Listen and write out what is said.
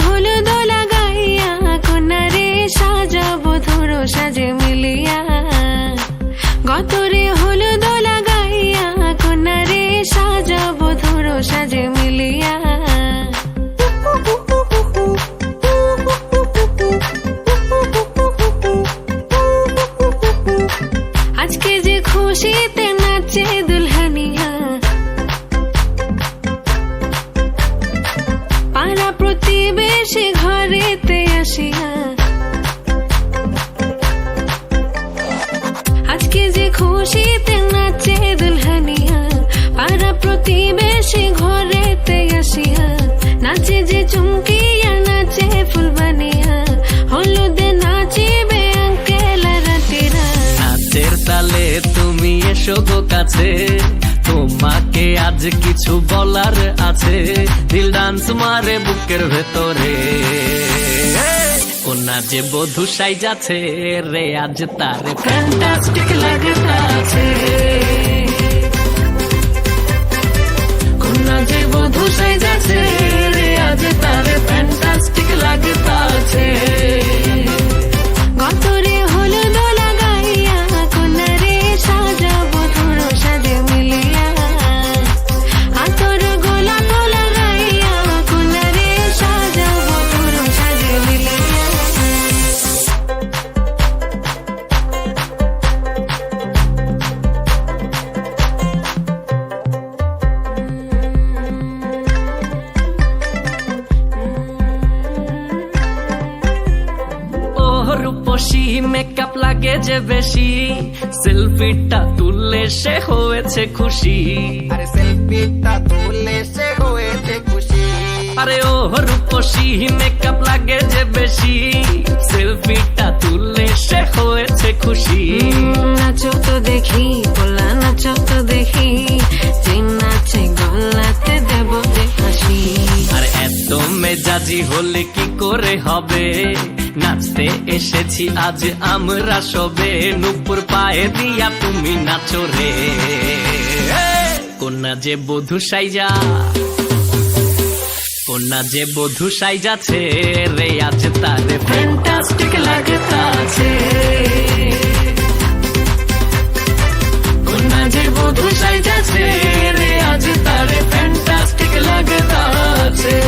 হলুদ লাগাইয়া কন্যারে সাজাবো ধর সাজে মিলিয়া। গতরে হলুদ লাগাইয়া কন্যারে সাজাবো ধর সাজে মিলিয়া। আজকে যে খুশিতে নাচে দুলহানিয়া, পাড়া প্রতিবেশী ঘরেতে আসিয়া। আজকে যে খুশিতে নাচে দুলহানিয়া, পাড়া প্রতিবেশী ঘরেতে আসিয়া। নাচে যে চুমকিয়া নাচে ফুলবানিয়া, হলুদে নাচিবে আঙ্কেল রাতিরা। নাচের তালে তুমি এসো গো কাছে, তোমাকে আজ কিছু বলার আছে। দিল ডান্স মারে বুকের ভেতরে, কন্যা যে বধূ সাইজাছে রে আজ তারে ফ্যান্টাস্টিক লাগতাছে। কন্যা যে বধূ সাইজাছে রে আজ তারে ফ্যান্টাস্টিক লাগতাছে। গতরে হলুদ লাগাইয়া কন্যারে সাজাবো ধর সাজে মিলিয়া। আতর গোলাপ লাগাইয়া কন্যারে সাজাবো ধর সাজে মিলিয়া। রূপসী মেকআপ লাগে যে বেশি, সেলফিটা তুললে সে হয়েছে খুশি। আরে সেলফিটা তুললে সে হয়েছে খুশি। আরে ও রূপসী মেকআপ লাগে যে বেশি, সেলফিটা তুললে সে হয়েছে খুশি। নাচো তো দেখি পোলা নাচো তো দেখি, যে নাচে গলাতে দেব যে হাসি। আর এত মেজাজি হলে কি করে হবে, নাচতে এসেছি আজ আমরা সবে। নুপুর পায়ে দিয়া তুমি নাচো রে, কন্যা যে বধূ সাইজা, কন্যা যে বধূ সাইজাছে রে আজ তারে ফ্যান্টাস্টিক লাগতাছে। কন্যা যে বধূ সাইজাছে রে আজ তারে ফ্যান্টাস্টিক লাগতাছে।